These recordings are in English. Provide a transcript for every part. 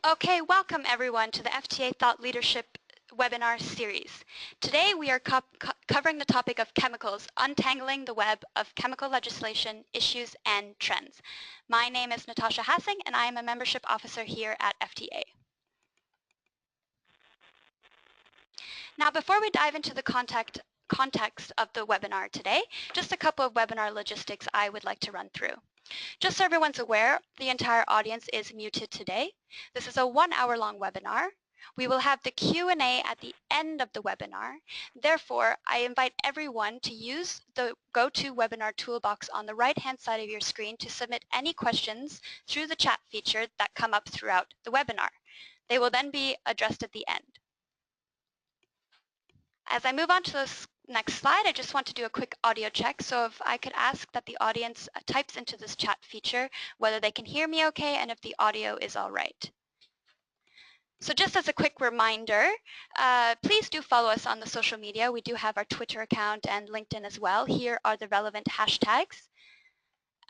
Okay, welcome everyone to the FTA Thought Leadership webinar series. Today we are covering the topic of chemicals, untangling the web of chemical legislation, issues, and trends. My name is Natasha Hassing and I am a membership officer here at FTA. Now before we dive into the context of the webinar today, just a couple of webinar logistics I would like to run through. Just so everyone's aware, the entire audience is muted today. This is a 1 hour long webinar. We will have the Q&A at the end of the webinar. Therefore, I invite everyone to use the GoToWebinar toolbox on the right-hand side of your screen to submit any questions through the chat feature that come up throughout the webinar. They will then be addressed at the end. As I move on to this next slide, I just want to do a quick audio check. So if I could ask that the audience types into this chat feature whether they can hear me okay and if the audio is all right. So just as a quick reminder, please do follow us on the social media. We do have our Twitter account and LinkedIn as well. Here are the relevant hashtags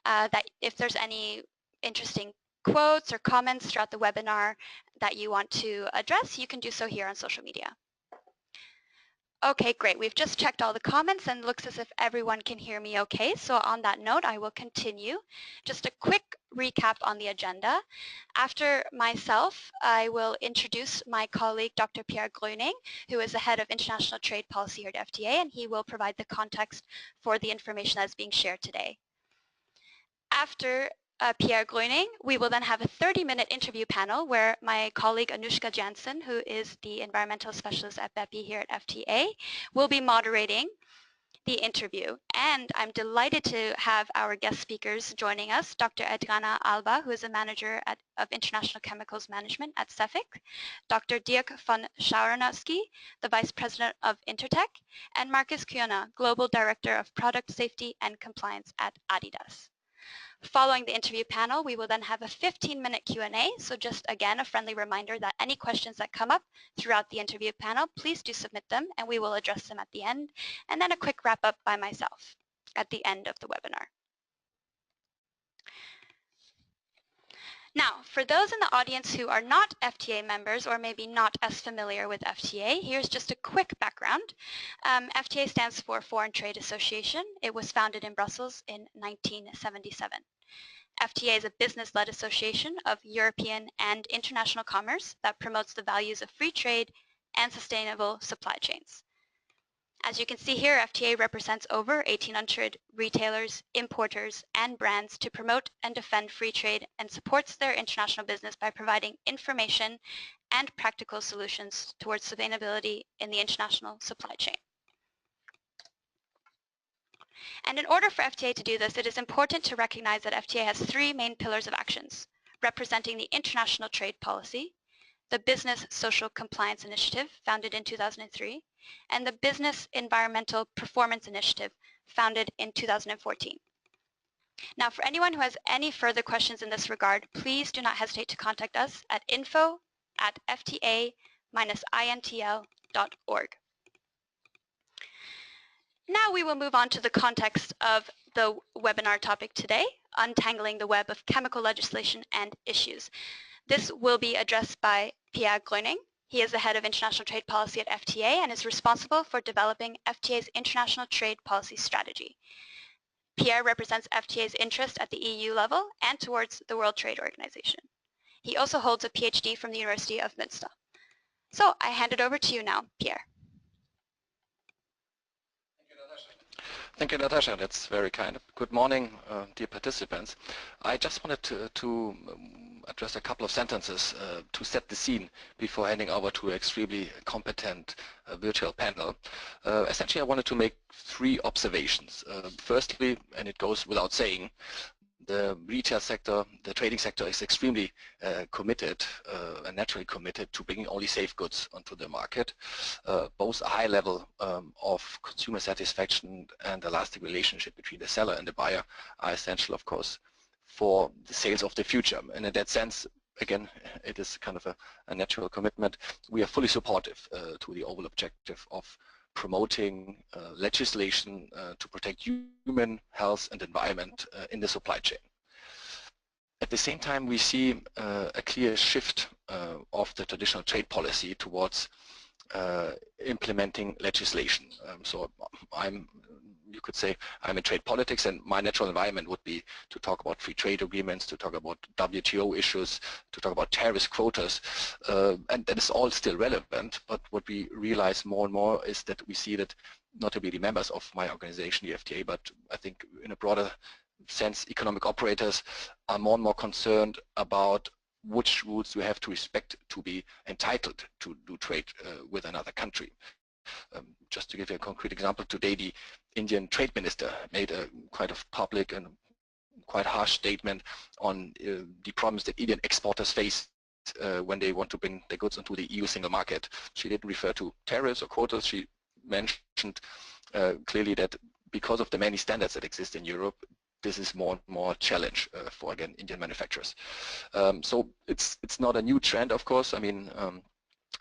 that if there's any interesting quotes or comments throughout the webinar that you want to address, you can do so here on social media. Okay, great. We've just checked all the comments and it looks as if everyone can hear me okay. So on that note, I will continue. Just a quick recap on the agenda. After myself, I will introduce my colleague, Dr. Pierre Gröning, who is the head of international trade policy here at FTA, and he will provide the context for the information that's being shared today. After Pierre Gröning, we will then have a 30-minute interview panel where my colleague Anouschka Jansen, who is the environmental specialist at BEPI here at FTA, will be moderating the interview. And I'm delighted to have our guest speakers joining us, Dr. Adriana Jalpa, who is a manager of international chemicals management at Cefic, Dr. Dirk von Czarnowski, the vice president of Intertek, and Marcus Kürner, global director of product safety and compliance at adidas. Following the interview panel, we will then have a 15-minute Q&A. So just again, a friendly reminder that any questions that come up throughout the interview panel, please do submit them and we will address them at the end. And then a quick wrap up by myself at the end of the webinar. Now, for those in the audience who are not FTA members or maybe not as familiar with FTA, here's just a quick background. FTA stands for Foreign Trade Association. It was founded in Brussels in 1977. FTA is a business-led association of European and international commerce that promotes the values of free trade and sustainable supply chains. As you can see here, FTA represents over 1,800 retailers, importers, and brands to promote and defend free trade and supports their international business by providing information and practical solutions towards sustainability in the international supply chain. And in order for FTA to do this, it is important to recognize that FTA has three main pillars of actions, representing the international trade policy, the Business Social Compliance Initiative, founded in 2003, and the Business Environmental Performance Initiative, founded in 2014. Now, for anyone who has any further questions in this regard, please do not hesitate to contact us at info@fta-intl.org. Now we will move on to the context of the webinar topic today, Untangling the Web of Chemical Legislation and Issues. This will be addressed by Pierre Gröning. He is the head of international trade policy at FTA and is responsible for developing FTA's international trade policy strategy. Pierre represents FTA's interest at the EU level and towards the World Trade Organization. He also holds a PhD from the University of Münster. So I hand it over to you now, Pierre. Thank you, Natasha. That's very kind. Good morning, dear participants. I just wanted to address a couple of sentences to set the scene before handing over to an extremely competent virtual panel. Essentially, I wanted to make three observations. Firstly, and it goes without saying, the retail sector, the trading sector is extremely committed and naturally committed to bringing only safe goods onto the market. Both a high level of consumer satisfaction and a lasting relationship between the seller and the buyer are essential, of course, for the sales of the future. And in that sense, again, it is kind of a natural commitment. We are fully supportive to the overall objective of promoting legislation to protect human health and environment in the supply chain. At the same time, we see a clear shift of the traditional trade policy towards implementing legislation. So you could say I'm in trade politics, and my natural environment would be to talk about free trade agreements, to talk about WTO issues, to talk about tariff quotas, and that is all still relevant. But what we realize more and more is that we see that not only the members of my organization, the FTA, but I think in a broader sense, economic operators are more and more concerned about which rules we have to respect to be entitled to do trade with another country. Just to give you a concrete example, today the Indian trade minister made a quite of public and quite harsh statement on the problems that Indian exporters face when they want to bring their goods into the EU single market. She didn't refer to tariffs or quotas. She mentioned clearly that because of the many standards that exist in Europe, this is more and more challenge for, again, Indian manufacturers. So it's not a new trend, of course. I mean,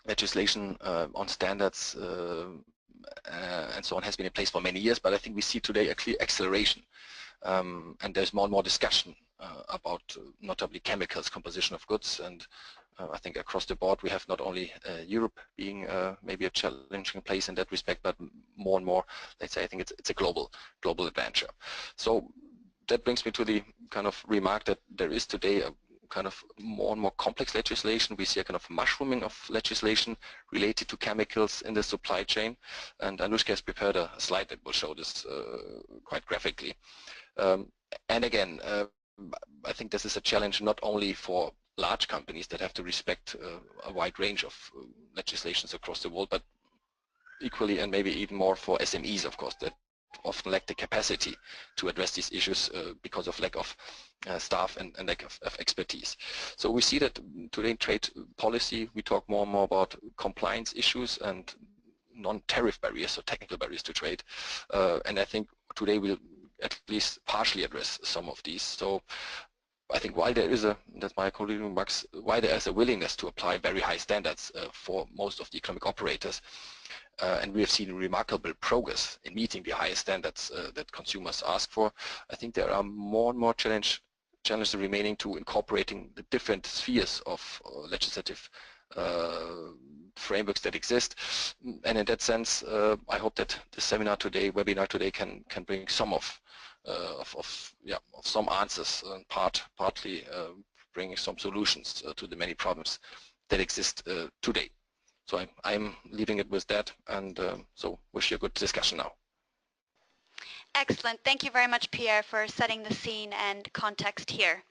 legislation on standards and so on has been in place for many years, but I think we see today a clear acceleration, and there's more and more discussion about notably chemicals, composition of goods, and I think across the board we have not only Europe being maybe a challenging place in that respect, but more and more, let's say, I think it's a global adventure. So that brings me to the kind of remark that there is today a kind of more and more complex legislation. We see a kind of mushrooming of legislation related to chemicals in the supply chain, and Anouschka has prepared a slide that will show this quite graphically. And again, I think this is a challenge not only for large companies that have to respect a wide range of legislations across the world, but equally and maybe even more for SMEs, of course, that often lack the capacity to address these issues because of lack of staff and lack of expertise. So we see that today in trade policy we talk more and more about compliance issues and non-tariff barriers, so technical barriers to trade, and I think today we'll at least partially address some of these. So I think while there is that's my colleague remarks, why there is a willingness to apply very high standards for most of the economic operators, and we have seen remarkable progress in meeting the highest standards that consumers ask for, I think there are more and more challenges remaining to incorporating the different spheres of legislative frameworks that exist. And in that sense, I hope that the webinar today can bring some of some answers and partly bringing some solutions to the many problems that exist today. So I'm leaving it with that, and so wish you a good discussion now. Excellent. Thank you very much, Pierre, for setting the scene and context here.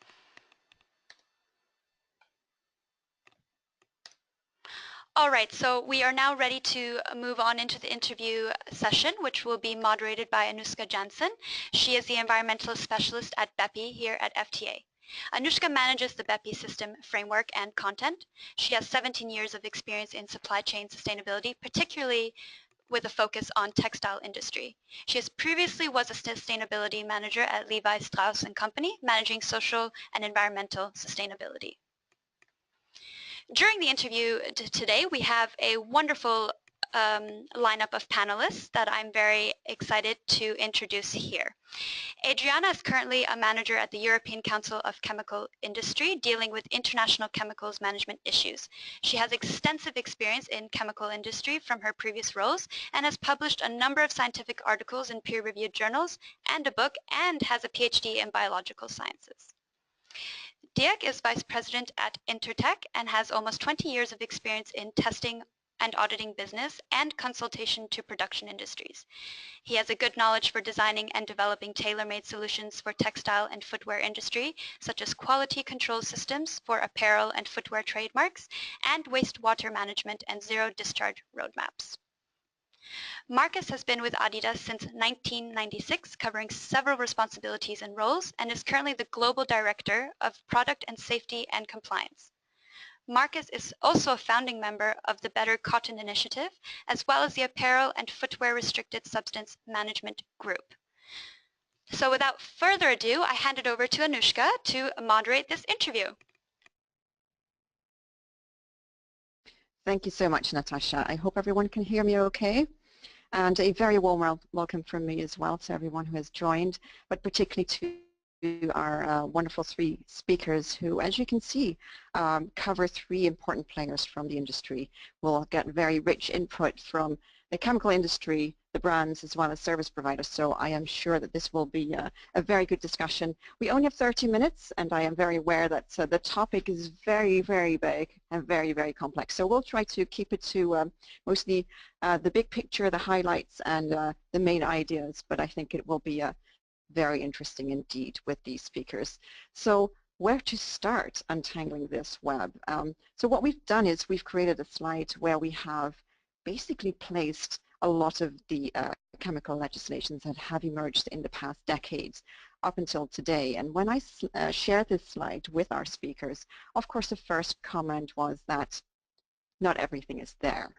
All right, so we are now ready to move on into the interview session, which will be moderated by Anouschka Jansen. She is the environmental specialist at BEPI here at FTA. Anouschka manages the BEPI system framework and content. She has 17 years of experience in supply chain sustainability, particularly with a focus on textile industry. She has previously was a sustainability manager at Levi Strauss & Company, managing social and environmental sustainability. During the interview today, we have a wonderful lineup of panelists that I'm very excited to introduce here. Adriana is currently a manager at the European Council of Chemical Industry, dealing with international chemicals management issues. She has extensive experience in chemical industry from her previous roles and has published a number of scientific articles in peer-reviewed journals and a book, and has a PhD in biological sciences. Dirk is vice president at Intertek and has almost 20 years of experience in testing and auditing business and consultation to production industries. He has a good knowledge for designing and developing tailor-made solutions for textile and footwear industry, such as quality control systems for apparel and footwear trademarks, and wastewater management and zero discharge roadmaps. Marcus has been with adidas since 1996, covering several responsibilities and roles, and is currently the Global Director of Product and Safety and Compliance. Marcus is also a founding member of the Better Cotton Initiative, as well as the Apparel and Footwear Restricted Substance Management Group. So without further ado, I hand it over to Anouschka to moderate this interview. Thank you so much, Natasha. I hope everyone can hear me okay. And a very warm welcome from me as well to everyone who has joined, but particularly to our wonderful three speakers who, as you can see, cover three important players from the industry. We'll get very rich input from the chemical industry, the brands, as well as service providers. So I am sure that this will be a very good discussion. We only have 30 minutes, and I am very aware that the topic is very, very big and very, very complex. So we'll try to keep it to mostly the big picture, the highlights, and the main ideas. But I think it will be very interesting indeed with these speakers. So where to start untangling this web? So what we've done is we've created a slide where we have basically placed a lot of the chemical legislations that have emerged in the past decades up until today. And when I shared this slide with our speakers, of course the first comment was that not everything is there.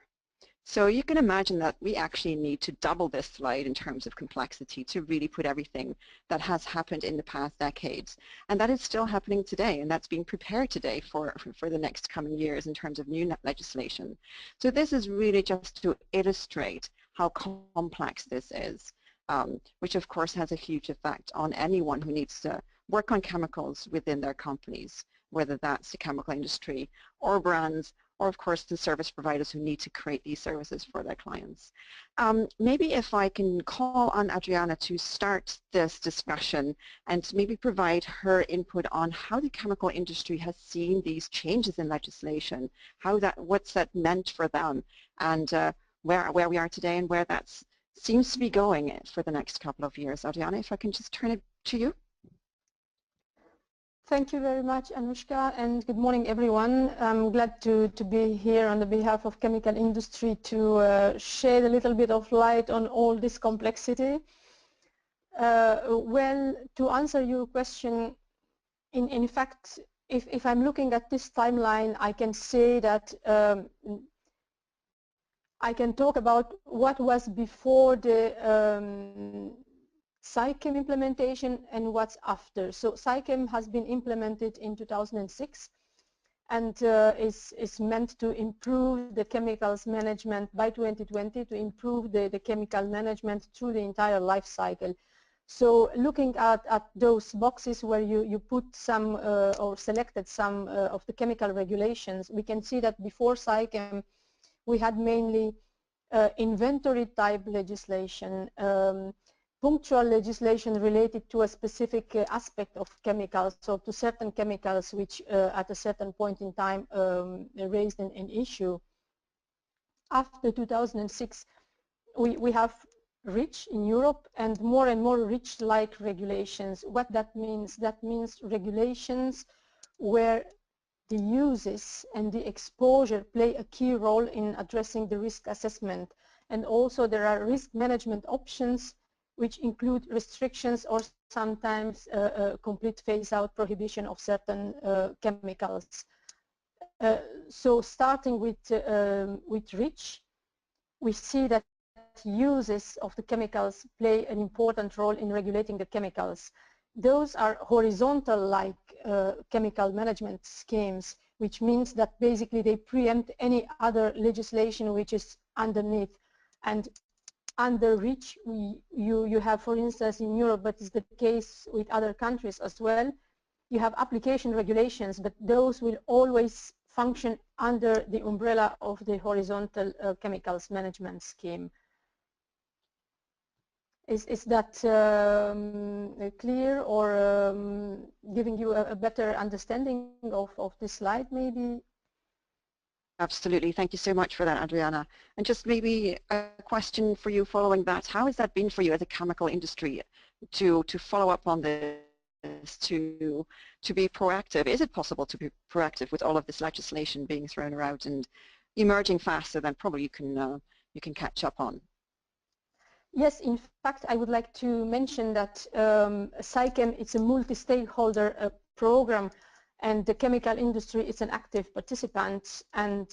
So you can imagine that we actually need to double this slide in terms of complexity to really put everything that has happened in the past decades. And that is still happening today, and that's being prepared today for the next coming years in terms of new legislation. So this is really just to illustrate how complex this is, which of course has a huge effect on anyone who needs to work on chemicals within their companies, whether that's the chemical industry or brands, or of course the service providers who need to create these services for their clients. Maybe if I can call on Adriana to start this discussion and maybe provide her input on how the chemical industry has seen these changes in legislation, what's that meant for them, and where we are today and where that seems to be going for the next couple of years. Adriana, if I can just turn it to you. Thank you very much, Anouschka, and good morning, everyone. I'm glad to be here on the behalf of chemical industry to shed a little bit of light on all this complexity. Well, to answer your question, in fact, if I'm looking at this timeline, I can say that I can talk about what was before the CIChem implementation and what's after. So CIChem has been implemented in 2006 and is meant to improve the chemicals management by 2020, to improve the chemical management through the entire life cycle. So looking at those boxes where you put some or selected some of the chemical regulations, we can see that before CIChem we had mainly inventory type legislation, punctual legislation related to a specific aspect of chemicals, so to certain chemicals which at a certain point in time raised an issue. After 2006, we have REACH in Europe and more REACH-like regulations. What that means regulations where the uses and the exposure play a key role in addressing the risk assessment. And also there are risk management options which include restrictions or sometimes a complete phase-out prohibition of certain chemicals. So starting with REACH, we see that uses of the chemicals play an important role in regulating the chemicals. Those are horizontal-like chemical management schemes, which means that basically they preempt any other legislation which is underneath. And under REACH, you have, for instance, in Europe, but it's the case with other countries as well, you have application regulations, but those will always function under the umbrella of the horizontal chemicals management scheme. Is that clear, or giving you a better understanding of this slide, maybe? Absolutely. Thank you so much for that, Adriana. And just maybe a question for you following that. How has that been for you as a chemical industry to follow up on this, to be proactive? Is it possible to be proactive with all of this legislation being thrown around and emerging faster than probably you can catch up on? Yes, in fact, I would like to mention that CIChem, it's a multi-stakeholder program, and the chemical industry is an active participant, and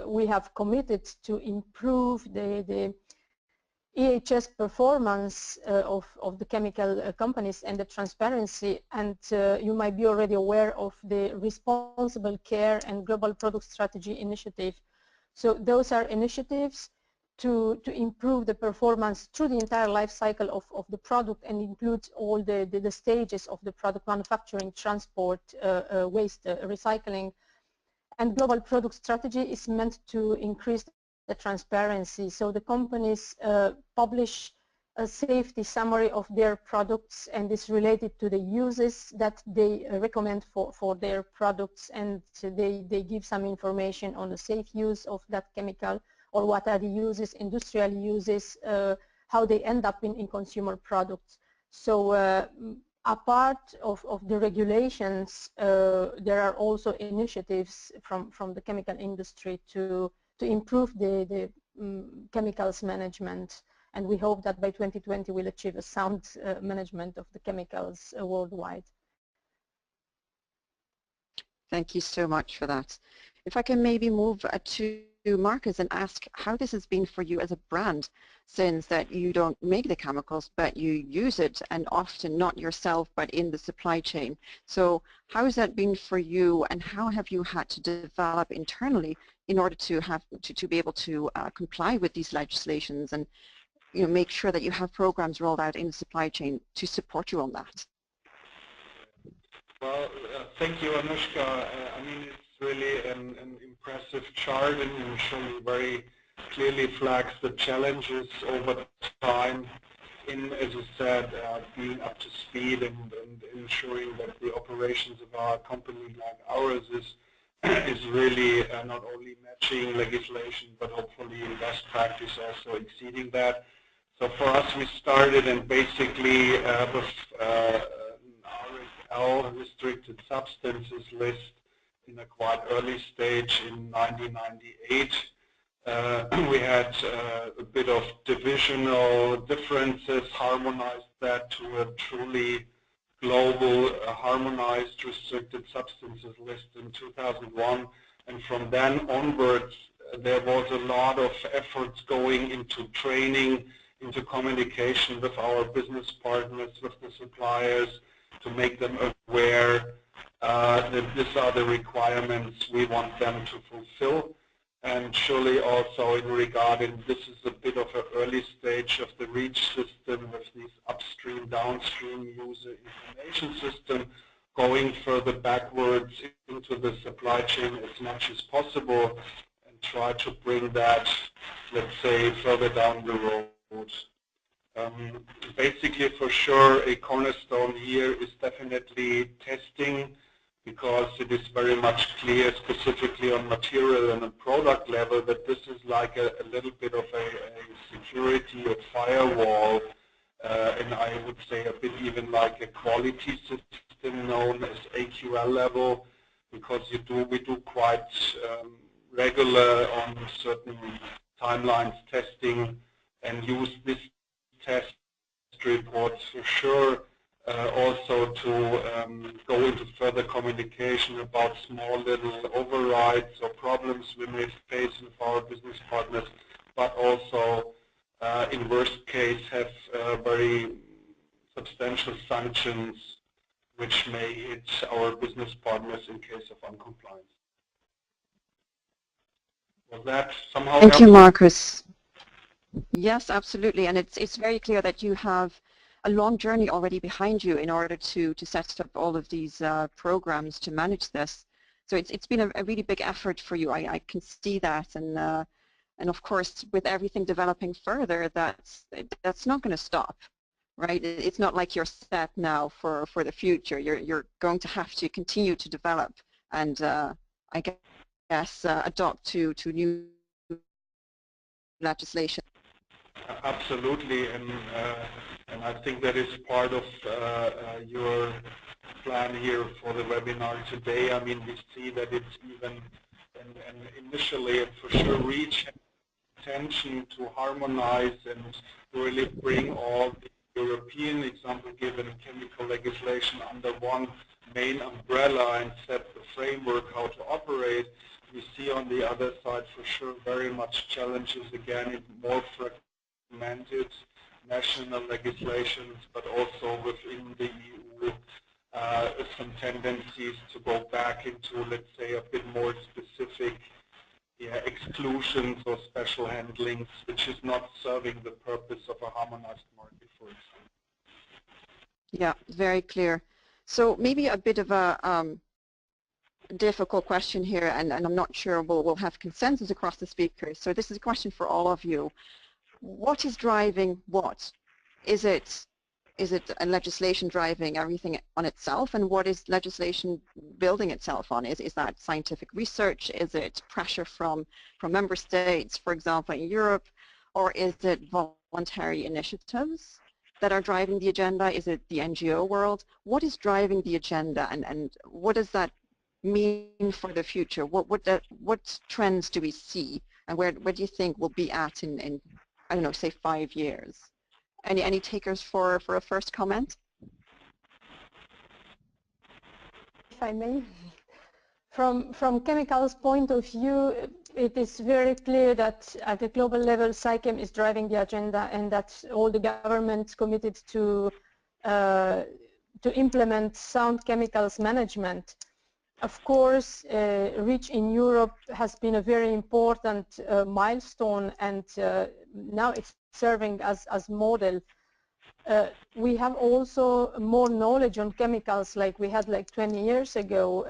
we have committed to improve the EHS performance of the chemical companies and the transparency. And you might be already aware of the Responsible Care and Global Product Strategy Initiative. So those are initiatives to improve the performance through the entire life cycle of the product and includes all the stages of the product manufacturing, transport, waste, recycling. And global product strategy is meant to increase the transparency. So the companies publish a safety summary of their products, and is related to the uses that they recommend for their products, and they give some information on the safe use of that chemical, or what are the uses, industrial uses, how they end up in consumer products. So a part of the regulations, there are also initiatives from the chemical industry to improve the chemicals management, and we hope that by 2020 we'll achieve a sound management of the chemicals worldwide. Thank you so much for that. If I can maybe move to Marcus and ask how this has been for you as a brand, since that you don't make the chemicals but you use it, and often not yourself but in the supply chain. So how has that been for you, and how have you had to develop internally in order to have to be able to comply with these legislations, and make sure that you have programs rolled out in the supply chain to support you on that? Well, thank you, Anouschka. I mean, it's really an impressive chart, and surely very clearly flags the challenges over time in, as you said, being up to speed and ensuring that the operations of our company like ours is really not only matching legislation, but hopefully in best practice also exceeding that. So for us, we started and basically with RSL, restricted substances list, in a quite early stage in 1998. We had a bit of divisional differences, harmonized that to a truly global harmonized restricted substances list in 2001, and from then onwards there was a lot of efforts going into training, into communication with our business partners, with the suppliers, to make them aware that these are the requirements we want them to fulfill. And surely also in regarding, this is a bit of an early stage of the REACH system with these upstream, downstream user information system, going further backwards into the supply chain as much as possible and try to bring that, let's say, further down the road. Basically, for sure, a cornerstone here is definitely testing, because it is very much clear, specifically on material and a product level, that this is like a little bit of a security, a firewall, and I would say a bit even like a quality system known as AQL level, because we do quite regular on certain timelines testing, and use this test reports for sure also to go into further communication about small little overrides or problems we may face with our business partners, but also in worst case have very substantial sanctions which may hit our business partners in case of uncompliance. Was that somehow Thank you, Marcus. Yes, absolutely, and it's very clear that you have a long journey already behind you in order to set up all of these programs to manage this. So it's been a really big effort for you. I can see that, and of course with everything developing further, that's not going to stop, right? It's not like you're set now for the future. You're going to have to continue to develop and I guess adopt to new legislation. Absolutely, and I think that is part of your plan here for the webinar today. I mean, we see that it's even, and initially, and for sure, REACH attention to harmonize and really bring all the European, example given, chemical legislation under one main umbrella and set the framework how to operate. We see on the other side, for sure, very much challenges again in more fragmented national legislations, but also within the EU, some tendencies to go back into, let's say, a bit more specific exclusions or special handlings, which is not serving the purpose of a harmonized market, for example. Yeah, very clear. So maybe a bit of a difficult question here, and I'm not sure we'll have consensus across the speakers. So this is a question for all of you. What is driving what? Is it a legislation driving everything on itself, and what is legislation building itself on? Is that scientific research? Is it pressure from member states, for example, in Europe, or is it voluntary initiatives that are driving the agenda? Is it the NGO world? What is driving the agenda, and what does that mean for the future? What trends do we see, and where do you think we'll be at in I don't know, say 5 years? Any takers for a first comment? If I may, from chemicals point of view, it is very clear that at the global level, SciChem is driving the agenda, and that all the governments committed to implement sound chemicals management. Of course, REACH in Europe has been a very important milestone, and now it's serving as model. We have also more knowledge on chemicals like we had like 20 years ago.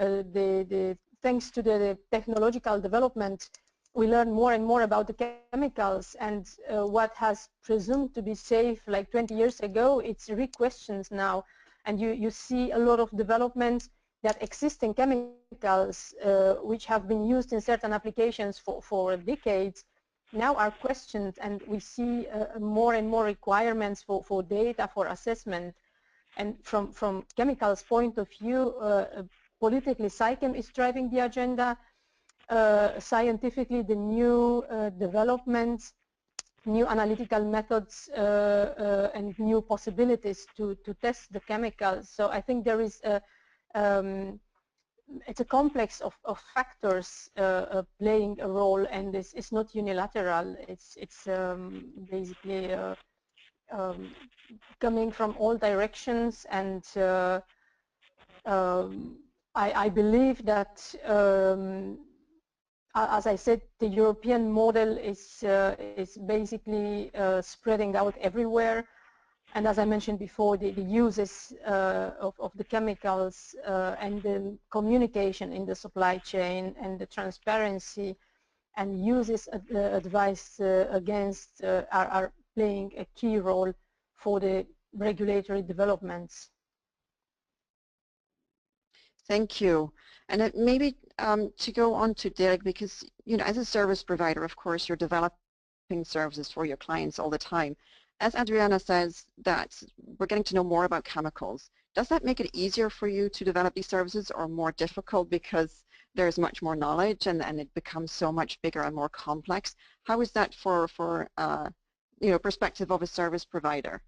Thanks to the technological development, we learn more and more about the chemicals, and what has presumed to be safe like 20 years ago, it's re-questions now, and you see a lot of developments that existing chemicals which have been used in certain applications for decades now are questioned, and we see more and more requirements for data, for assessment. And from chemicals point of view, politically SciChem is driving the agenda. Scientifically, the new developments, new analytical methods and new possibilities to test the chemicals. So I think there is it's a complex of factors playing a role, and it's not unilateral. It's basically coming from all directions, and I believe that, as I said, the European model is basically spreading out everywhere. And as I mentioned before, the uses of the chemicals and the communication in the supply chain and the transparency and uses advice against are playing a key role for the regulatory developments. Thank you. And maybe to go on to Dirk, because as a service provider, of course, you're developing services for your clients all the time. As Adriana says, that we're getting to know more about chemicals. Does that make it easier for you to develop these services, or more difficult because there's much more knowledge and it becomes so much bigger and more complex? How is that for perspective of a service provider?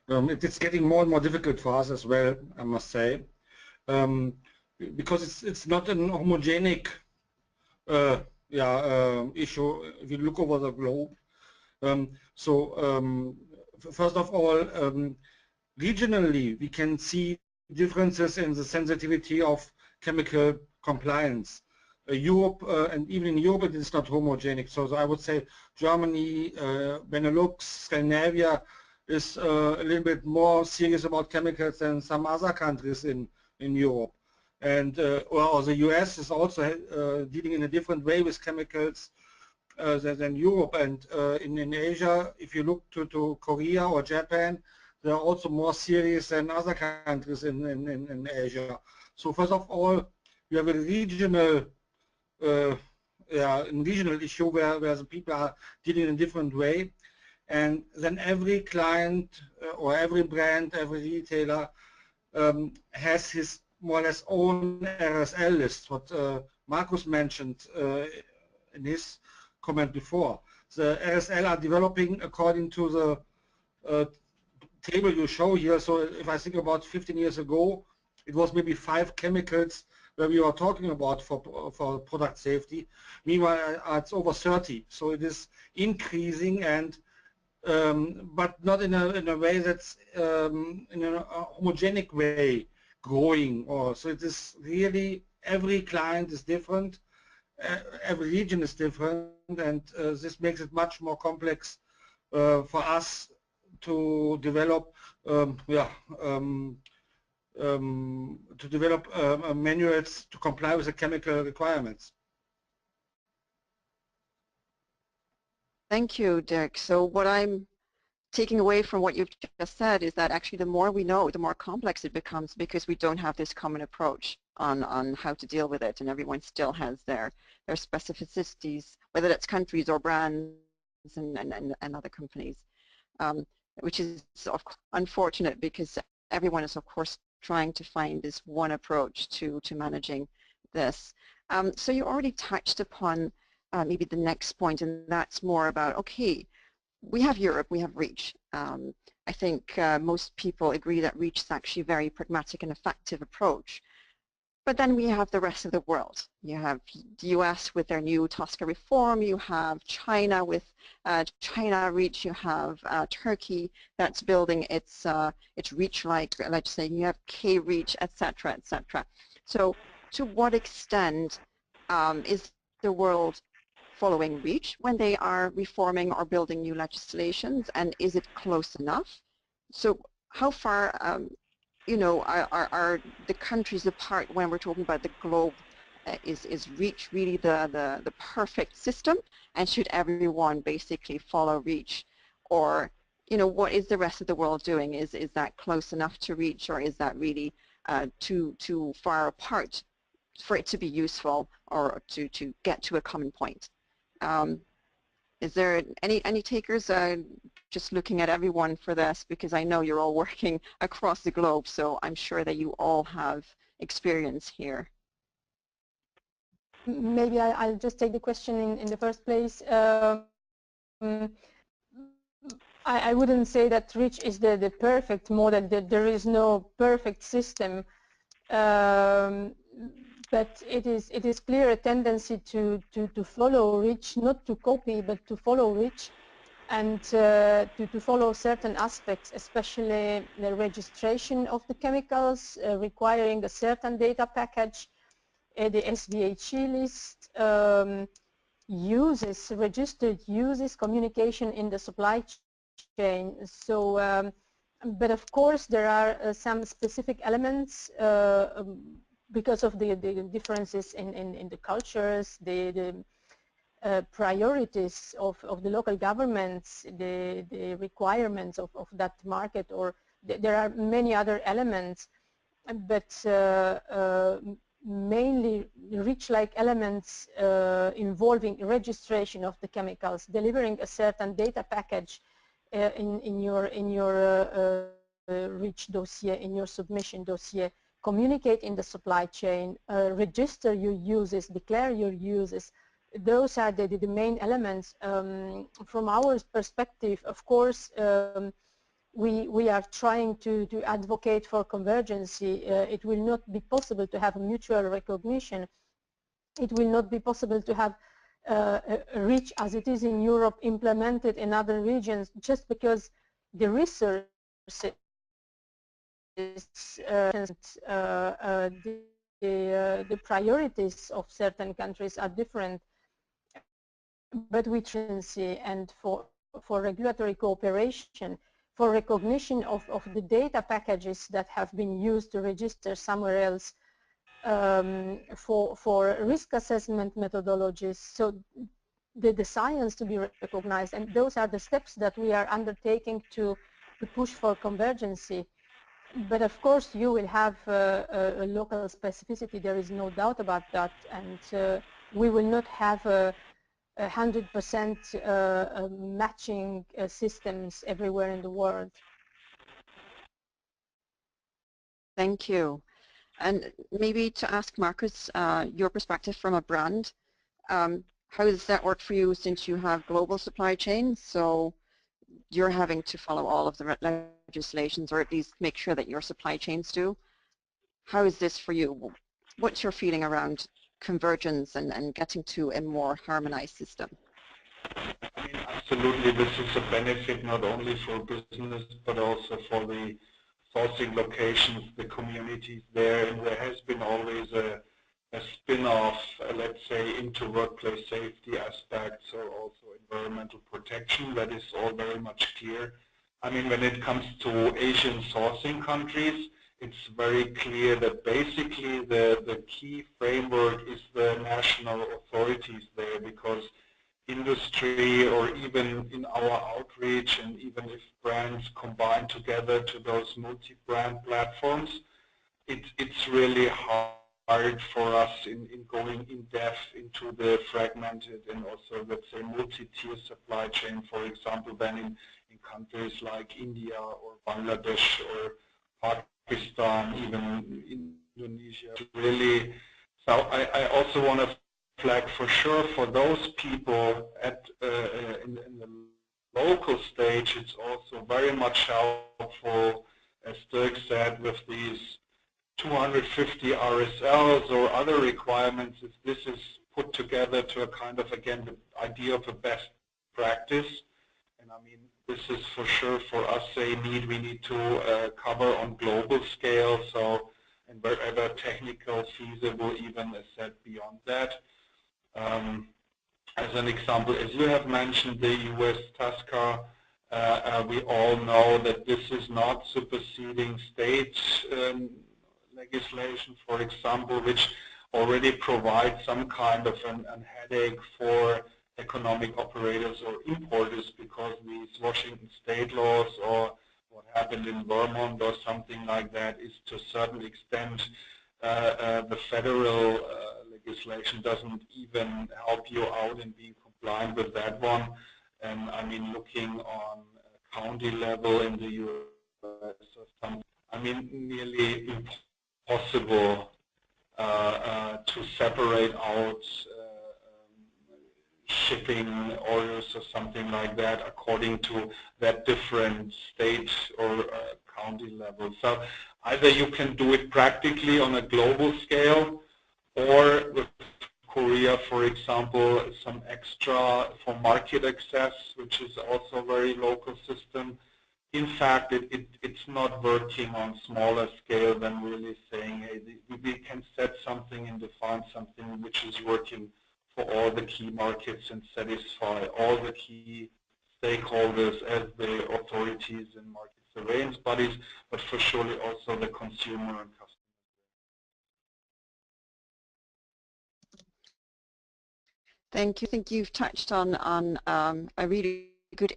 It's getting more and more difficult for us as well, I must say, because it's not an homogenic issue if you look over the globe. First of all, regionally we can see differences in the sensitivity of chemical compliance. Europe, and even in Europe it is not homogenic. So I would say Germany, Benelux, Scandinavia is a little bit more serious about chemicals than some other countries in Europe. And well, the US is also dealing in a different way with chemicals than Europe. And in Asia, if you look to Korea or Japan, they are also more serious than other countries in Asia. So first of all, you have a regional issue where the people are dealing in a different way. And then every client or every brand, every retailer has his more or less own RSL list, what Marcus mentioned in his comment before. The RSL are developing according to the table you show here. So if I think about 15 years ago, it was maybe 5 chemicals where we were talking about for product safety. Meanwhile, it's over 30. So it is increasing, and but not in a way that's in a homogenic way. growing. Or so it is really, every client is different, every region is different, and this makes it much more complex for us to develop manuals to comply with the chemical requirements. Thank you, Dirk. So what I'm taking away from what you've just said is that actually the more we know, the more complex it becomes, because we don't have this common approach on how to deal with it, and everyone still has their specificities, whether that's countries or brands and other companies, which is unfortunate, because everyone is of course trying to find this one approach to managing this. So you already touched upon maybe the next point, and that's more about, okay, we have Europe, we have REACH. I think most people agree that REACH is actually a very pragmatic and effective approach. But then we have the rest of the world. You have the US with their new TSCA reform, you have China with China REACH, you have Turkey that's building its REACH-like legislation, you have K-REACH, etc., etc. So to what extent is the world following REACH when they are reforming or building new legislations, and is it close enough? So how far you know, are the countries apart when we're talking about the globe? Is REACH really the perfect system, and should everyone basically follow REACH? Or, you know, what is the rest of the world doing? Is that close enough to REACH, or is that really too far apart for it to be useful or to get to a common point? Is there any takers? Just looking at everyone for this, because I know you're all working across the globe, so I'm sure that you all have experience here. Maybe I'll just take the question in the first place. I wouldn't say that REACH is the perfect model, that there is no perfect system. But it is clear a tendency to follow REACH, not to copy, but to follow REACH, and to follow certain aspects, especially the registration of the chemicals, requiring a certain data package, the SDHE list, uses, registered uses, communication in the supply chain. So, but of course there are some specific elements because of the differences in the cultures, the priorities of the local governments, the requirements of that market, or there are many other elements, but mainly REACH-like elements involving registration of the chemicals, delivering a certain data package in your REACH dossier, in your submission dossier, communicate in the supply chain, register your uses, declare your uses. Those are the main elements. From our perspective, of course, we are trying to advocate for convergency. It will not be possible to have mutual recognition. It will not be possible to have REACH as it is in Europe implemented in other regions, just because the resources, the priorities of certain countries are different. But we see, and for regulatory cooperation, for recognition of the data packages that have been used to register somewhere else, for risk assessment methodologies, so the science to be recognized, and those are the steps that we are undertaking to push for convergency. But of course you will have a local specificity, there is no doubt about that, and we will not have 100% matching systems everywhere in the world. Thank you. And maybe to ask Marcus, your perspective from a brand, how does that work for you, since you have global supply chains? So you're having to follow all of the legislations, or at least make sure that your supply chains do. How is this for you? What's your feeling around convergence and getting to a more harmonized system? I mean, absolutely, this is a benefit not only for business but also for sourcing locations, the communities there, and there has been always a spin-off, let's say, into workplace safety aspects or also environmental protection. That is all very much clear. I mean, when it comes to Asian sourcing countries, it's very clear that basically the key framework is the national authorities there, because industry or even in our outreach, and even if brands combine together to those multi-brand platforms, it's really hard for us in going in depth into the fragmented and also, let's say, multi-tier supply chain, for example, than in countries like India or Bangladesh or Pakistan, even Indonesia. Really, so I also want to flag for sure for those people at in the local stage, it's also very much helpful, as Dirk said, with these 250 RSLs or other requirements, if this is put together to a kind of, again, the idea of a best practice. And I mean, this is for sure for us a need we need to cover on global scale, so, and wherever technical, feasible, even as said beyond that. As an example, as you have mentioned, the US TASCA, we all know that this is not superseding state legislation, for example, which already provides some kind of an headache for economic operators or importers, because these Washington state laws or what happened in Vermont or something like that is to a certain extent the federal legislation doesn't even help you out in being compliant with that one. And I mean, looking on county level in the US, I mean, nearly impossible to separate out shipping orders or something like that according to that different state or county level. So either you can do it practically on a global scale, or with Korea, for example, some extra for market access, which is also a very local system. In fact, it's not working on smaller scale than really saying, hey, we can set something and define something which is working for all the key markets and satisfy all the key stakeholders as the authorities and market surveillance bodies, but for surely also the consumer and customer. Thank you. I think you've touched on a really good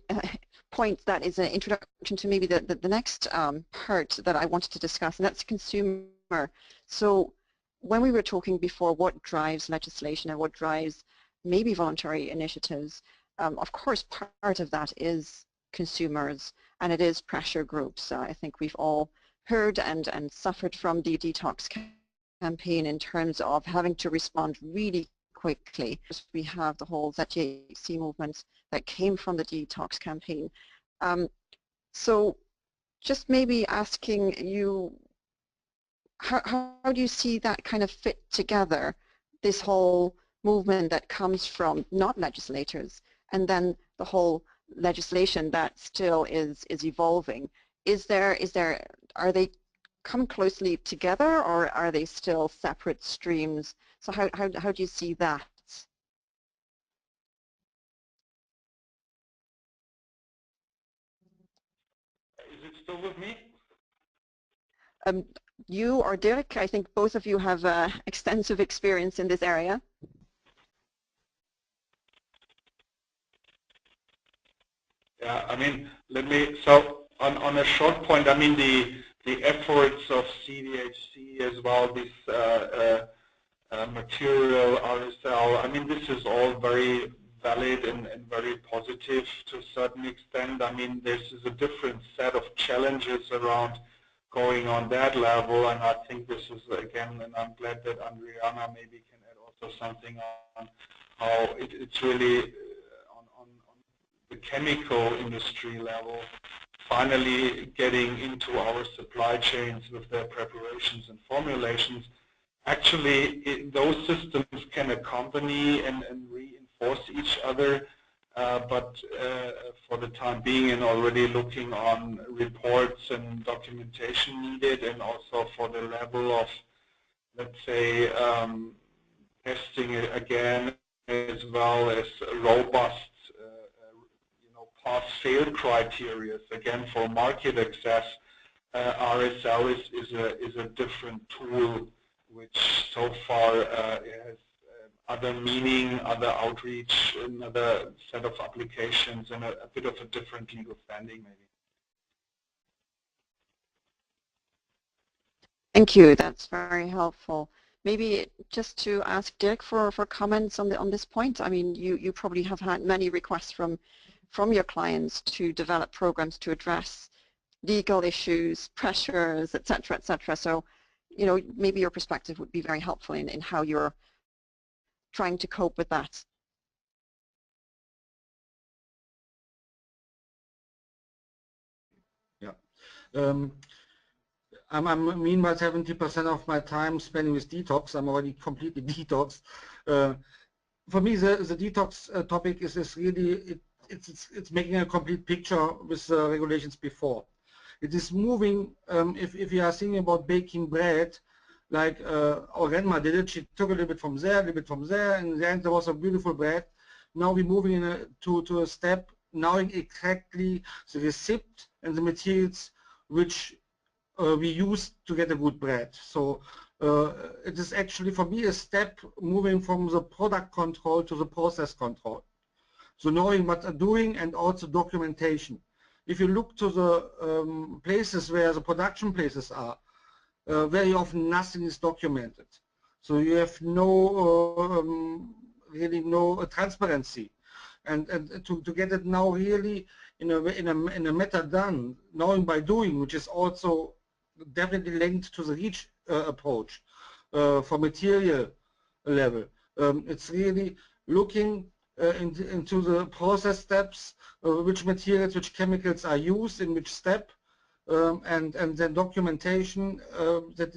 point that is an introduction to maybe the next part that I wanted to discuss, and that's consumer. So when we were talking before what drives legislation and what drives maybe voluntary initiatives, of course part of that is consumers, and it is pressure groups. I think we've all heard and suffered from the Detox campaign in terms of having to respond really quickly. We have the whole ZJC movement that came from the Detox campaign. So just maybe asking you, how do you see that kind of fit together, this whole movement that comes from not legislators and then the whole legislation that still is evolving? Are they come closely together, or are they still separate streams? So how do you see that? Is it still with me? You or Dirk, I think both of you have extensive experience in this area. Yeah, I mean, so on a short point, I mean, the efforts of CDHC as well, this material RSL, I mean, this is all very valid and very positive to a certain extent. I mean, this is a different set of challenges around going on that level, and I think this is, again, and I'm glad that Adriana maybe can add also something on how it's really on the chemical industry level, finally getting into our supply chains with their preparations and formulations. Actually, those systems can accompany and reinforce each other. but for the time being and already looking on reports and documentation needed, and also for the level of, let's say, testing it again, as well as robust pass-fail criteria. Again, for market access, RSL is a different tool, which so far has other meaning, other outreach, another set of applications, and a bit of a different legal standing, maybe. Thank you. That's very helpful. Maybe just to ask Dirk for comments on this point. I mean, you probably have had many requests from your clients to develop programs to address legal issues, pressures, et cetera, So, maybe your perspective would be very helpful in how you're trying to cope with that. Yeah. I'm meanwhile 70% of my time spending with Detox. I'm already completely detoxed. For me, the detox topic is really, it's making a complete picture with the regulations before. It is moving, if you are thinking about baking bread, like our grandma did it, she took a little bit from there, and in the end there was a beautiful bread. Now we're moving to a step, knowing exactly the receipt and the materials which we use to get a good bread. So it is actually, for me, a step moving from the product control to the process control. So knowing what I'm doing and also documentation. If you look to the places where the production places are, very often nothing is documented. So you have really no transparency. And to get it now really in a method done, knowing by doing, which is also definitely linked to the REACH approach for material level. It's really looking into the process steps, which materials, which chemicals are used in which step, and then documentation that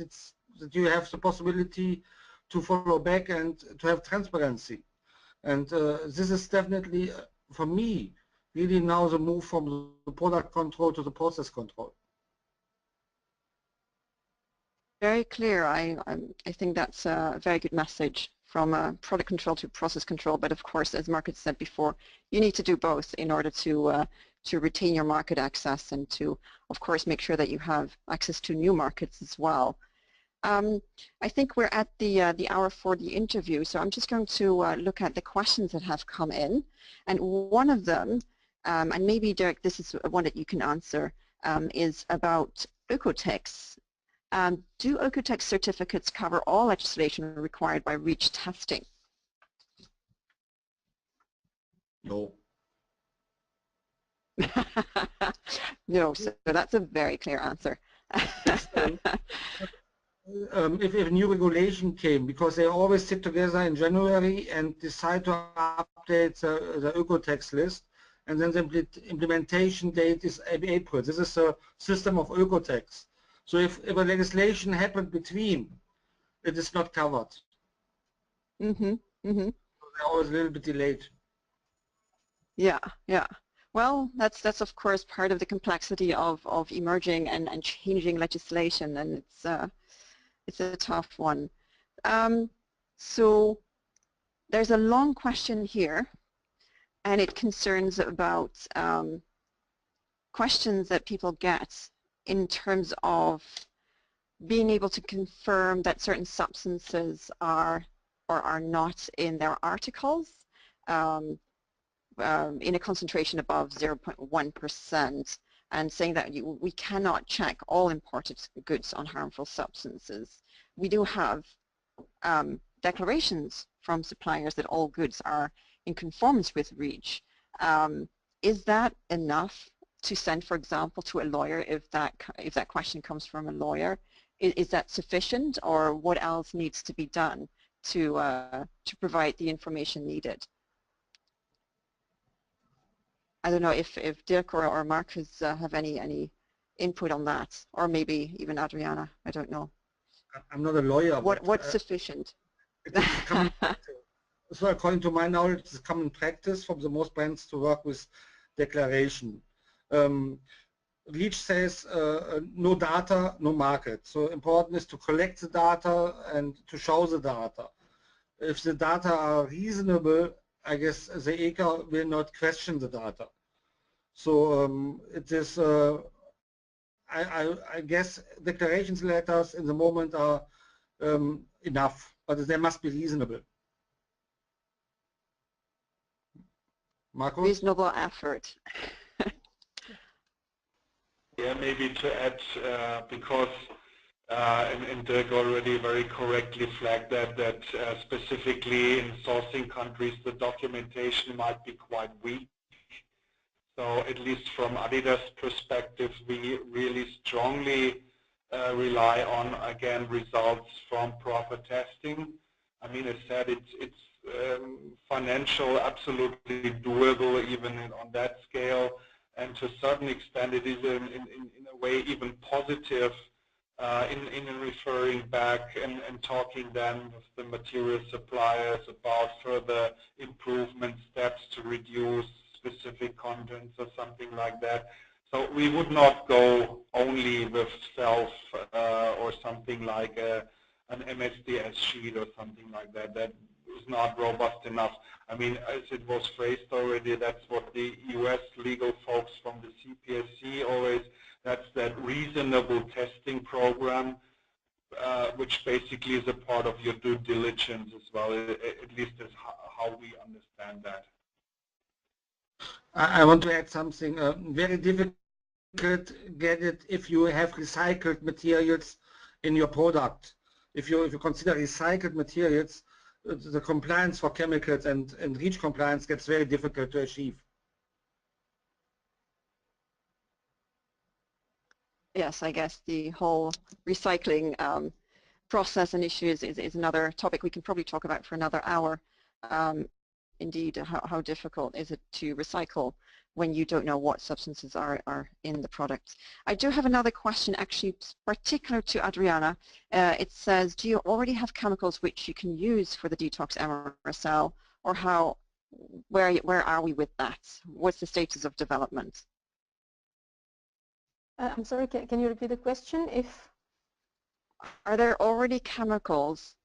you have the possibility to follow back and to have transparency. And this is definitely, for me, really now the move from the product control to the process control. Very clear. I think that's a very good message, from product control to process control. But of course, as Marcus said before, you need to do both in order to retain your market access and to, of course, make sure that you have access to new markets as well. I think we're at the hour for the interview, so I'm just going to look at the questions that have come in. And one of them, and maybe Dirk, this is one that you can answer, is about Oeko-Tex. Do Oeko-Tex certificates cover all legislation required by REACH testing? No. No, so that's a very clear answer. If a new regulation came, because they always sit together in January and decide to update the Oeko-Tex list, and then the implementation date is April. This is a system of Oeko-Tex. So if a legislation happened between, it is not covered. Mm-hmm. Mm-hmm. So they're always a little bit delayed. Yeah, yeah. Well, that's of course part of the complexity of emerging and changing legislation, and it's a tough one. So there's a long question here, and it concerns about questions that people get in terms of being able to confirm that certain substances are or are not in their articles in a concentration above 0.1%, and saying that we cannot check all imported goods on harmful substances. We do have declarations from suppliers that all goods are in conformance with REACH. Is that enough to send, for example, to a lawyer if that question comes from a lawyer? Is that sufficient, or what else needs to be done to provide the information needed? I don't know if Dirk or Marcus have any input on that, or maybe even Adriana. I don't know. I'm not a lawyer. What's sufficient? so according to my knowledge, it's common practice for the most brands to work with declaration. REACH says no data, no market. So important is to collect the data and to show the data. If the data are reasonable, I guess the ECA will not question the data. So it is, I guess declarations letters in the moment are enough, but they must be reasonable. Marcus? Reasonable effort. Yeah, maybe to add, because and Dirk already very correctly flagged that specifically in sourcing countries the documentation might be quite weak. So at least from Adidas perspective, we really strongly rely on, again, results from proper testing. I mean, as said, it's financial, absolutely doable even on that scale, and to a certain extent it is in a way even positive in referring back and talking then with the material suppliers about further improvement steps to reduce specific contents or something like that. So we would not go only with self or something like an MSDS sheet or something like that. That is not robust enough. I mean, as it was phrased already, that's what the US legal folks from the CPSC always, that's that reasonable testing program, which basically is a part of your due diligence as well, at least is how we understand that. I want to add something. Very difficult get it if you have recycled materials in your product. If you consider recycled materials, the compliance for chemicals and REACH compliance gets very difficult to achieve. Yes, I guess the whole recycling process and issues is another topic we can probably talk about for another hour. Indeed, how difficult is it to recycle when you don't know what substances are in the products. I do have another question actually particular to Adriana. It says, do you already have chemicals which you can use for the Detox MRSL, or where are we with that? What's the status of development? I'm sorry, can you repeat the question? Are there already chemicals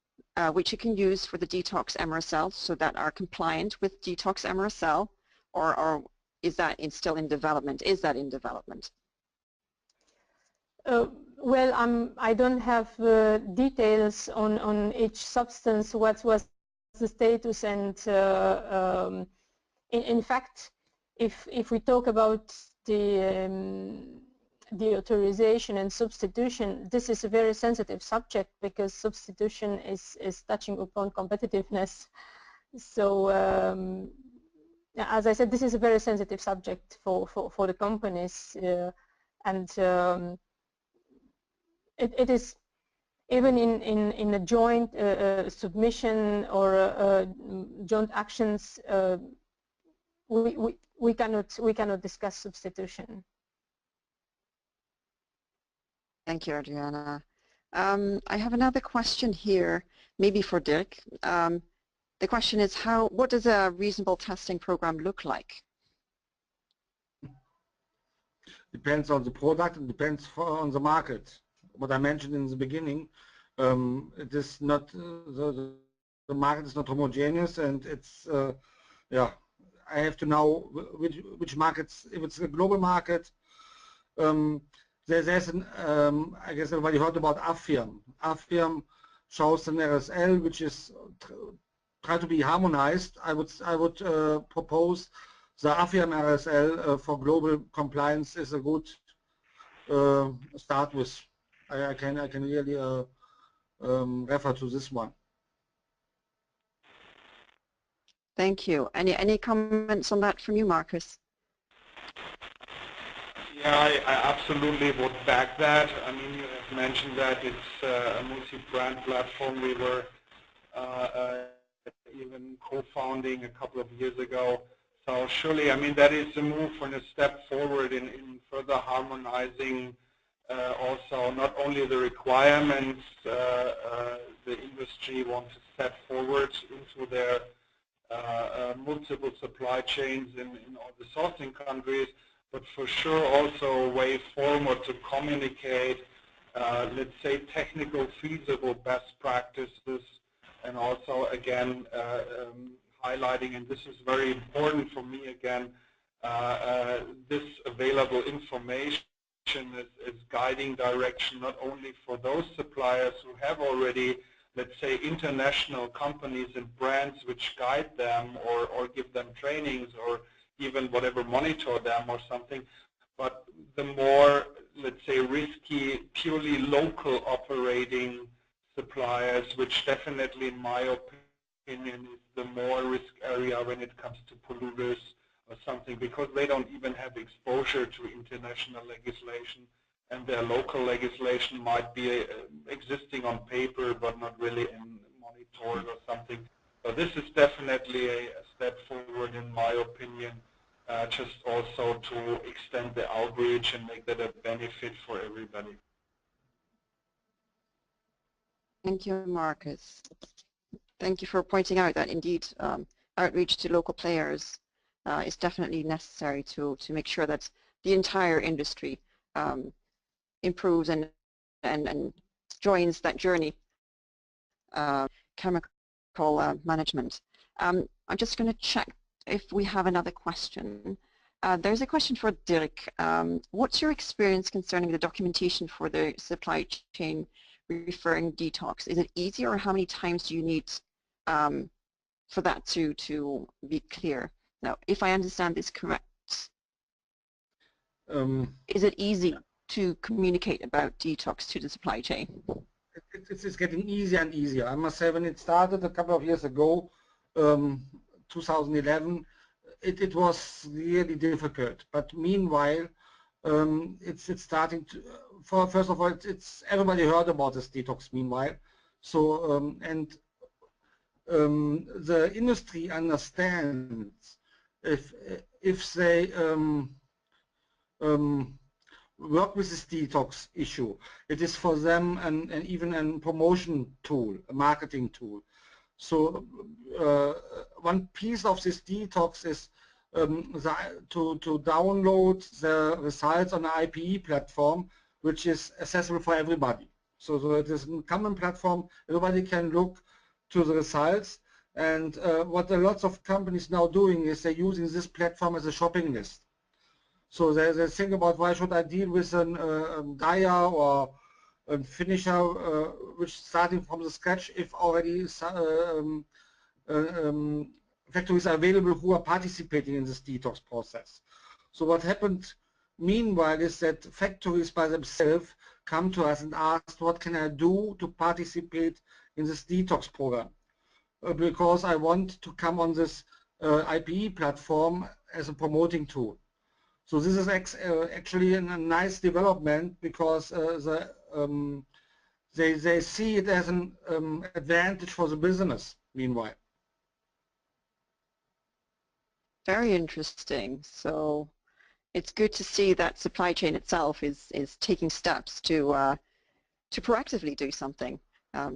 which you can use for the Detox MRSL so that are compliant with Detox MRSL, or is that still in development? Is that in development? Well, I don't have details on each substance, what was the status, and in fact, if we talk about the authorization and substitution, this is a very sensitive subject because substitution is touching upon competitiveness. So as I said, this is a very sensitive subject for the companies, and it is even in a joint submission or joint actions, we cannot discuss substitution. Thank you, Adriana. I have another question here, maybe for Dirk. The question is, what does a reasonable testing program look like? Depends on the product and depends on the market. What I mentioned in the beginning, it is not the market is not homogeneous, and it's yeah. I have to know which markets. If it's a global market, there's an I guess everybody heard about AFIRM. AFIRM shows an RSL which is try to be harmonized. I would propose the AFIRM RSL for global compliance is a good start with. I can really refer to this one. Thank you. Any comments on that from you, Marcus? Yeah, I absolutely would back that. I mean, you have mentioned that it's a multi-brand platform. We were even co-founding a couple of years ago. So surely, I mean, that is a move and a step forward in further harmonizing also not only the requirements the industry wants to set forward into their multiple supply chains in all the sourcing countries, but for sure also a way forward to communicate, let's say, technical feasible best practices, and also, again, highlighting, and this is very important for me, again, this available information is guiding direction not only for those suppliers who have already, let's say, international companies and brands which guide them or give them trainings or even whatever monitor them or something, but the more, let's say, risky, purely local operating suppliers, which definitely, in my opinion, is the more risk area when it comes to polluters or something, because they don't even have exposure to international legislation, and their local legislation might be existing on paper but not really monitored or something. So this is definitely a step forward, in my opinion, just also to extend the outreach and make that a benefit for everybody. Thank you, Marcus. Thank you for pointing out that indeed outreach to local players is definitely necessary to make sure that the entire industry improves and joins that journey, chemical management. I'm just going to check if we have another question. There's a question for Dirk. What's your experience concerning the documentation for the supply chain referring detox? Is it easy, or how many times do you need for that to be clear? Now, if I understand this correct, is it easy to communicate about detox to the supply chain? It's getting easier and easier. I must say, when it started a couple of years ago, 2011, it was really difficult. But meanwhile, it's starting to. First of all, it's everybody heard about this detox. Meanwhile, so the industry understands if they work with this detox issue, it is for them and even a promotion tool, a marketing tool. So one piece of this detox is to download the results on an IPE platform, which is accessible for everybody. So it is a common platform, everybody can look to the results, and what a lot of companies now doing is they're using this platform as a shopping list. So they think about, why should I deal with a dyer or a finisher which starting from the scratch, if already factories are available who are participating in this detox process. So what happened meanwhile is that factories by themselves come to us and ask, what can I do to participate in this detox program? Because I want to come on this IPE platform as a promoting tool. So this is actually a nice development, because they see it as an advantage for the business meanwhile. Very interesting. So it's good to see that supply chain itself is taking steps to proactively do something,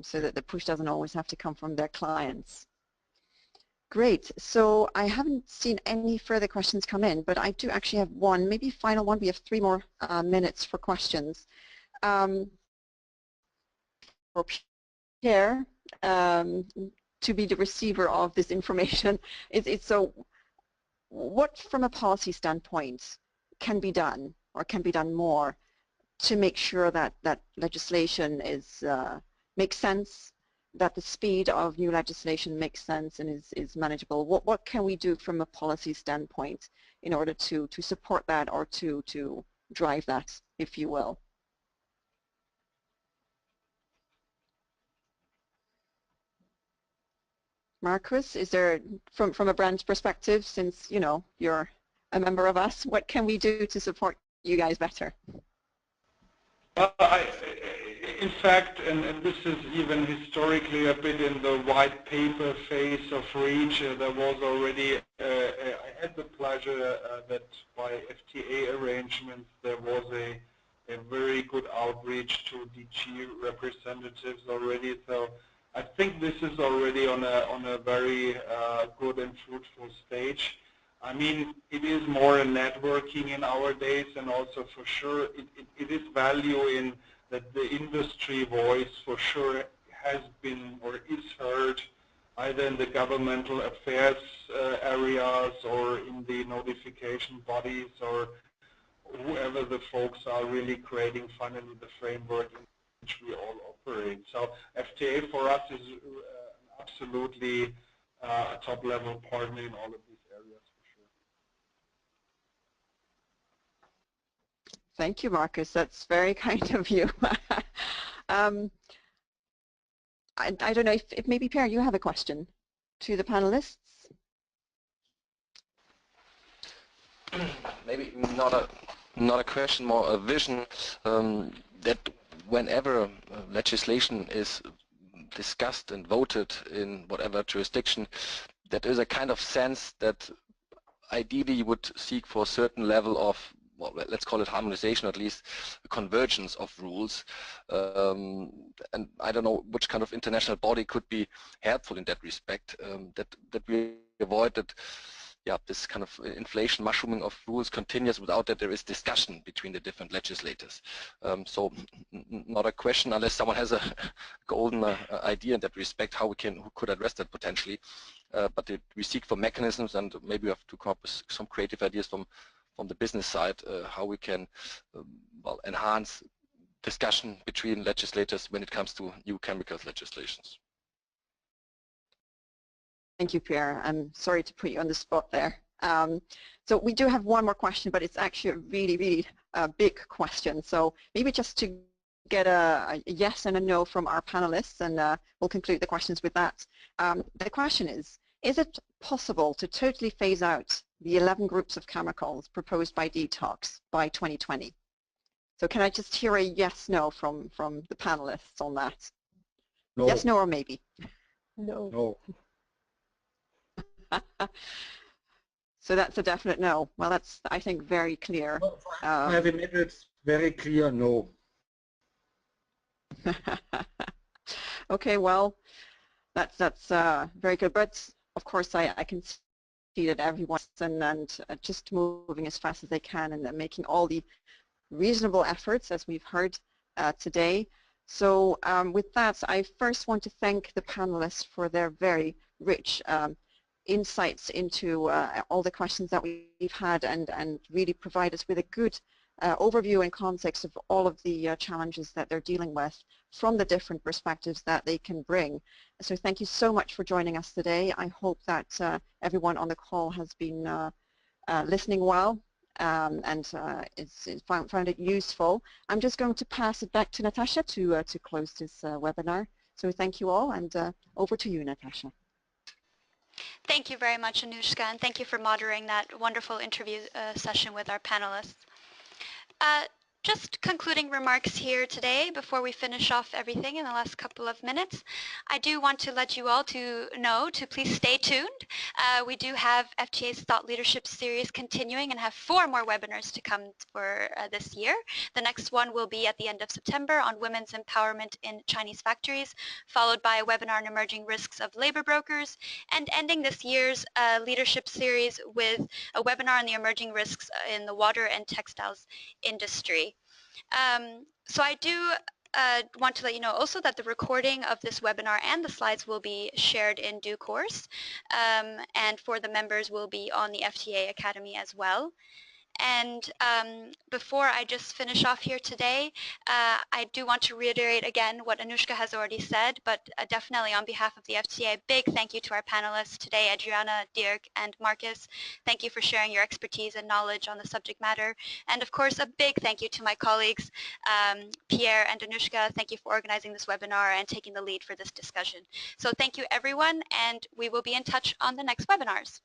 so that the push doesn't always have to come from their clients. Great. So I haven't seen any further questions come in, but I do actually have one, maybe final one. We have 3 more minutes for questions. For Pierre, to be the receiver of this information, so what, from a policy standpoint, can be done, or can be done more, to make sure that legislation makes sense, that the speed of new legislation makes sense and is manageable? What can we do from a policy standpoint in order to support that, or to drive that, if you will? Marcus, is there, from a brand's perspective, since you're a member of us, what can we do to support you guys better? In fact, and this is even historically a bit in the white paper phase of REACH, there was already, I had the pleasure that by FTA arrangements there was a very good outreach to DG representatives already. So I think this is already on a very good and fruitful stage. I mean, it is more a networking in our days, and also for sure it is value in that the industry voice for sure has been or is heard either in the governmental affairs areas or in the notification bodies or whoever the folks are really creating finally the framework in which we all operate. So FTA for us is absolutely a top-level partner in all of these areas for sure. Thank you, Marcus. That's very kind of you. I don't know if maybe Pierre, you have a question to the panelists. Maybe not a question, more a vision that whenever legislation is discussed and voted in whatever jurisdiction, that is a kind of sense that ideally you would seek for a certain level of, well, let's call it harmonization, or at least convergence of rules. And I don't know which kind of international body could be helpful in that respect, that we avoid that, yeah, this kind of inflation mushrooming of rules continues without that there is discussion between the different legislators. So not a question unless someone has a golden idea in that respect who could address that potentially. But we seek for mechanisms, and maybe we have to come up with some creative ideas from the business side, how we can well, enhance discussion between legislators when it comes to new chemicals legislations. Thank you, Pierre. I'm sorry to put you on the spot there. So we do have one more question, but it's actually a really, really big question. So maybe just to get a yes and a no from our panelists, and we'll conclude the questions with that. The question is it possible to totally phase out the 11 groups of chemicals proposed by Detox by 2020? So can I just hear a yes, no from the panelists on that? No. Yes, no, or maybe? No. No. So that's a definite no. Well, that's, I think, very clear. Heavy metals, very clear no. Okay, well, that's very good. But of course, I can see that everyone's and just moving as fast as they can and making all the reasonable efforts, as we've heard today. So with that, I first want to thank the panelists for their very rich insights into all the questions that we've had, and really provide us with a good overview and context of all of the challenges that they're dealing with from the different perspectives that they can bring. So thank you so much for joining us today. I hope that everyone on the call has been listening well and found it useful. I'm just going to pass it back to Natasha to close this webinar. So thank you all, and over to you, Natasha. Thank you very much, Anouschka, and thank you for moderating that wonderful interview session with our panelists. Just concluding remarks here today before we finish off everything in the last couple of minutes. I do want to let you all know to please stay tuned. We do have FTA's Thought Leadership Series continuing and have 4 more webinars to come for this year. The next one will be at the end of September on women's empowerment in Chinese factories, followed by a webinar on emerging risks of labor brokers, and ending this year's leadership series with a webinar on the emerging risks in the water and textiles industry. So I do want to let you know also that the recording of this webinar and the slides will be shared in due course, and for the members will be on the FTA Academy as well. And before I just finish off here today, I do want to reiterate again what Anouschka has already said, but definitely on behalf of the FTA, a big thank you to our panelists today, Adriana, Dirk, and Marcus. Thank you for sharing your expertise and knowledge on the subject matter. And of course, a big thank you to my colleagues, Pierre and Anouschka. Thank you for organizing this webinar and taking the lead for this discussion. So thank you, everyone, and we will be in touch on the next webinars.